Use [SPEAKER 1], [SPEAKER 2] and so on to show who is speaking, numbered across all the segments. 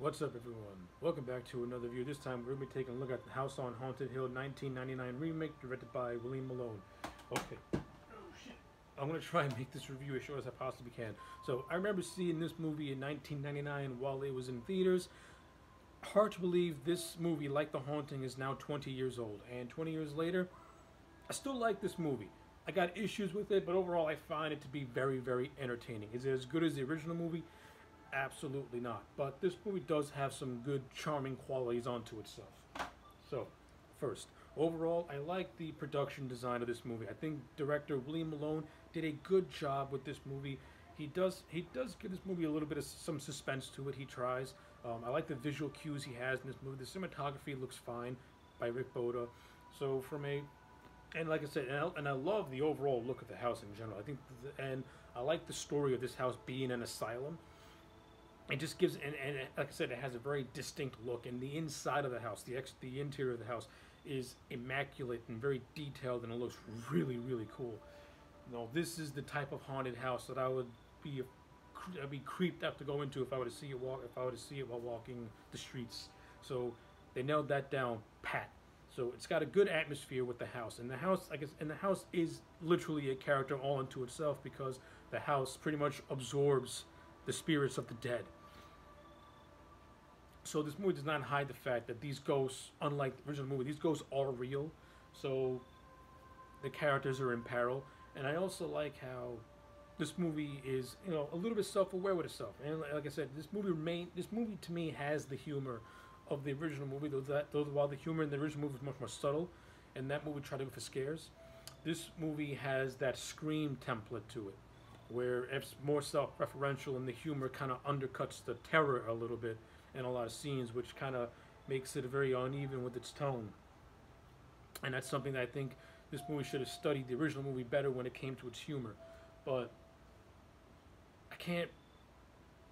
[SPEAKER 1] What's up, everyone? Welcome back to another review. This time we're going to be taking a look at the House on Haunted Hill 1999 remake directed by William Malone. Okay. Oh, shit. I'm going to try and make this review as short as I possibly can. So, I remember seeing this movie in 1999 while it was in theaters. Hard to believe this movie, like The Haunting, is now 20 years old. And 20 years later, I still like this movie. I got issues with it, but overall I find it to be very, very entertaining. Is it as good as the original movie? Absolutely not. But this movie does have some good, charming qualities onto itself. So, first, overall, I like the production design of this movie. I think director William Malone did a good job with this movie. He does give this movie a little bit of some suspense to it. He tries. I like the visual cues he has in this movie. The cinematography looks fine by Rick Boda. So and like I said, and I love the overall look of the house in general. And I like the story of this house being an asylum. It just gives, and like I said, it has a very distinct look. And the inside of the house, the interior of the house, is immaculate and very detailed, and it looks really, really cool. This is the type of haunted house that I'd be creeped out to go into if I were to see it while walking the streets. So they nailed that down pat. So it's got a good atmosphere with the house, and the house is literally a character all unto itself, because the house pretty much absorbs the spirits of the dead. So this movie does not hide the fact that these ghosts, unlike the original movie, these ghosts are real. So the characters are in peril, and I also like how this movie is, a little bit self-aware with itself. And like I said, this movie to me has the humor of the original movie. While the humor in the original movie was much more subtle, and that movie tried to go for scares, this movie has that Scream template to it, where it's more self-referential and the humor kind of undercuts the terror a little bit in a lot of scenes, which kind of makes it very uneven with its tone. And that's something that I think this movie should have studied the original movie better when it came to its humor. But I can't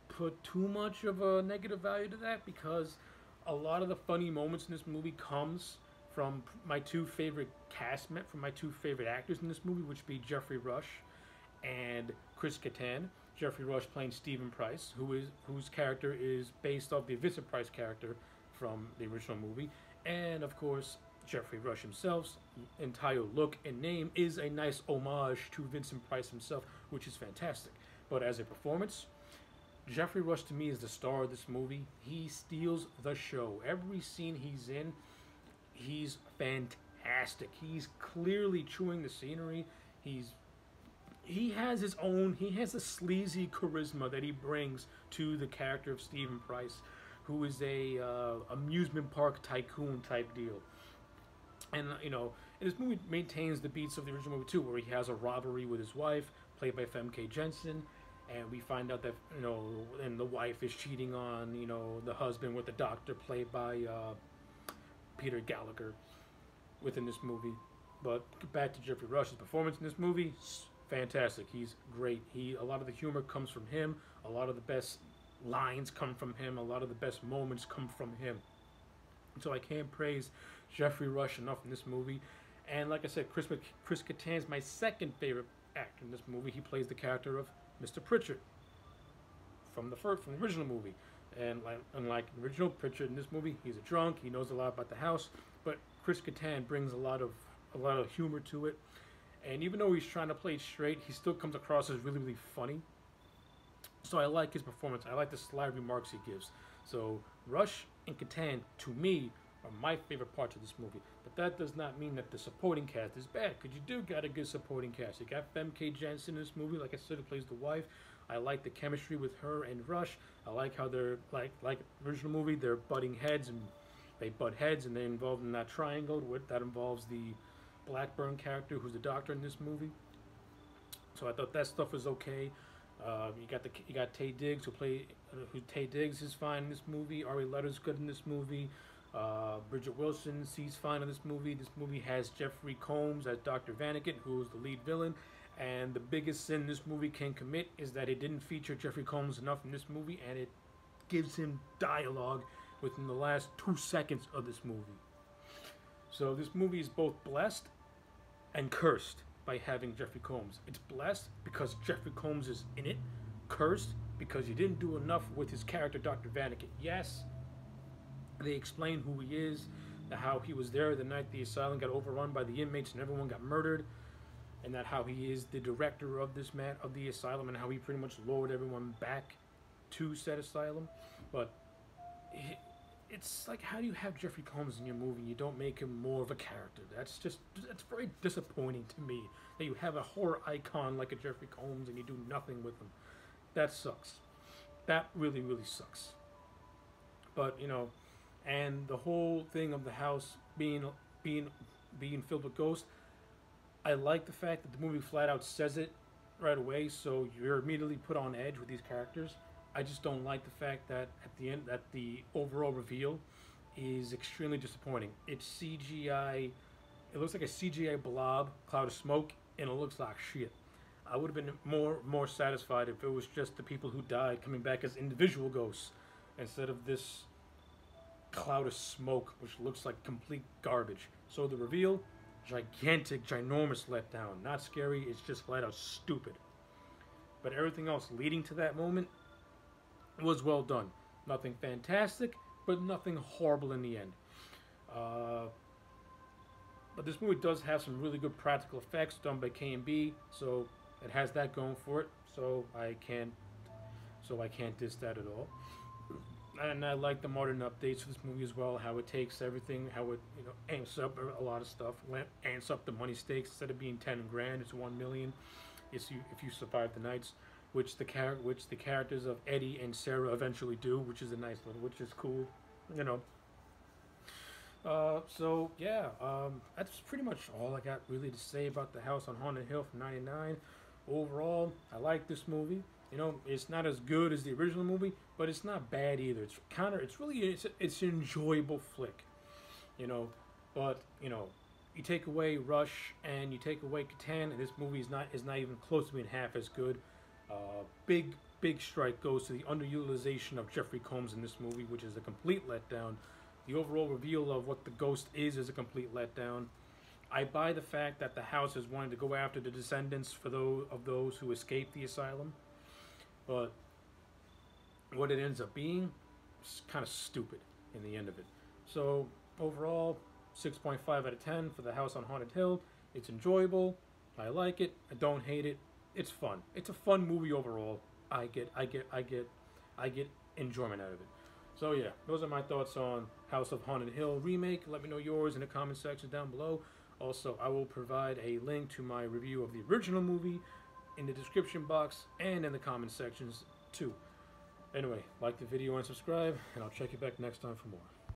[SPEAKER 1] put too much of a negative value to that, because a lot of the funny moments in this movie comes from my two favorite actors in this movie, which be Jeffrey Rush and Chris Kattan. Jeffrey Rush playing Stephen Price, whose character is based off the Vincent Price character from the original movie, and of course Jeffrey Rush himself's entire look and name is a nice homage to Vincent Price himself, which is fantastic. But as a performance, Jeffrey Rush to me is the star of this movie. He steals the show. Every scene he's in, he's fantastic. He's clearly chewing the scenery. He has a sleazy charisma that he brings to the character of Stephen Price, who is a amusement park tycoon type deal. And this movie maintains the beats of the original movie too, where he has a robbery with his wife, played by Femke Jensen, and we find out that and the wife is cheating on the husband with the doctor, played by Peter Gallagher, within this movie. But back to Jeffrey Rush's performance in this movie. Fantastic. He's great. A lot of the humor comes from him. A lot of the best lines come from him. A lot of the best moments come from him. So I can't praise Jeffrey Rush enough in this movie. And like I said, Chris Kattan is my second favorite actor in this movie. He plays the character of Mr. Pritchard from the original movie. And unlike the original Pritchard in this movie, he's a drunk. He knows a lot about the house. But Chris Kattan brings a lot of humor to it. And even though he's trying to play it straight, he still comes across as really, really funny. So I like his performance. I like the sly remarks he gives. So Rush and Kattan, to me, are my favorite parts of this movie. But that does not mean that the supporting cast is bad, because you do got a good supporting cast. You got Femke Jensen in this movie, like I said, who plays the wife. I like the chemistry with her and Rush. I like how they're, like the original movie, they're butting heads, and they butt heads, and they're involved in that triangle. That involves the Blackburn character, who's the doctor in this movie. So I thought that stuff was okay. You got Taye Diggs, Taye Diggs is fine in this movie. Ari Letter's good in this movie. Bridget Wilson, she's fine in this movie. This movie has Jeffrey Combs as Dr. Vanaken, who is the lead villain. And the biggest sin this movie can commit is that it didn't feature Jeffrey Combs enough in this movie, and it gives him dialogue within the last 2 seconds of this movie. So this movie is both blessed and cursed by having Jeffrey Combs. It's blessed because Jeffrey Combs is in it, cursed because you didn't do enough with his character, Dr. Vanikin. Yes, they explain who he is, how he was there the night the asylum got overrun by the inmates and everyone got murdered, and that how he is the director of the asylum, and how he pretty much lured everyone back to said asylum. But it's like, how do you have Jeffrey Combs in your movie and you don't make him more of a character? That's very disappointing to me, that you have a horror icon like a Jeffrey Combs and you do nothing with him. That sucks. That really, really sucks. But and the whole thing of the house being filled with ghosts, I like the fact that the movie flat out says it right away, so you're immediately put on edge with these characters. I just don't like the fact that at the end, that the overall reveal is extremely disappointing. It's CGI. It looks like a CGI blob, cloud of smoke, and it looks like shit. I would have been more satisfied if it was just the people who died coming back as individual ghosts, instead of this cloud of smoke, which looks like complete garbage. So the reveal, gigantic, ginormous letdown. Not scary, it's just flat out stupid. But everything else leading to that moment was well done. Nothing fantastic, but nothing horrible in the end. But this movie does have some really good practical effects done by K&B, so it has that going for it. So I can't diss that at all. And I like the modern updates for this movie as well. How it takes everything, how it amps up a lot of stuff, amps up the money stakes. Instead of being 10 grand, it's 1 million. If you survive the nights, which the characters of Eddie and Sarah eventually do, which is which is cool, So yeah, that's pretty much all I got really to say about the House on Haunted Hill from '99. Overall, I like this movie. It's not as good as the original movie, but it's not bad either. It's an enjoyable flick, But you take away Rush and you take away Catan, and this movie is not even close to being half as good. Big strike goes to the underutilization of Jeffrey Combs in this movie, which is a complete letdown. The overall reveal of what the ghost is a complete letdown. I buy the fact that the house is wanting to go after the descendants of those who escaped the asylum, but what it ends up being is kind of stupid in the end of it. So overall, 6.5 out of 10 for the House on Haunted Hill. It's enjoyable. I like it. I don't hate it. It's fun. It's a fun movie overall. I get enjoyment out of it. So yeah, those are my thoughts on House of Haunted Hill remake. Let me know yours in the comment section down below. Also, I will provide a link to my review of the original movie in the description box and in the comment sections too. Anyway, like the video and subscribe, and I'll check you back next time for more.